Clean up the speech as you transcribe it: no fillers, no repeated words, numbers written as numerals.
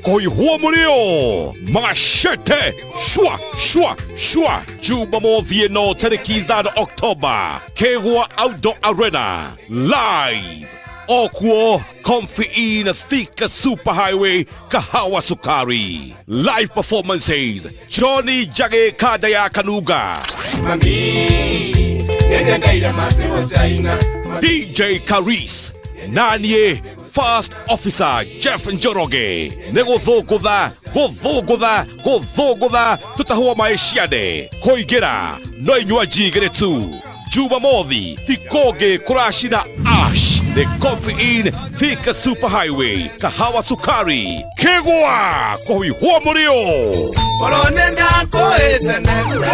Koi Huamulio Machete Shua Shua Shua Jumamothi no tariki 3 Oktoba Kewa Outdoor Arena Live Okuo Comfy Thika Superhighway Kahawa Sukari Live performances Johnny Jage Kadaya Kanuga DJ Karis Nanye First Officer Jeff Njoroge Negothogoda Godhogoda Tutahua Maeshiade Koigera Noinywaji Geretu Jumamothi Tikoge Kurashina Ash The Coffee Thika Superhighway Kahawa Sukari Kegwa Koi Huamulio Kolonenda koete neze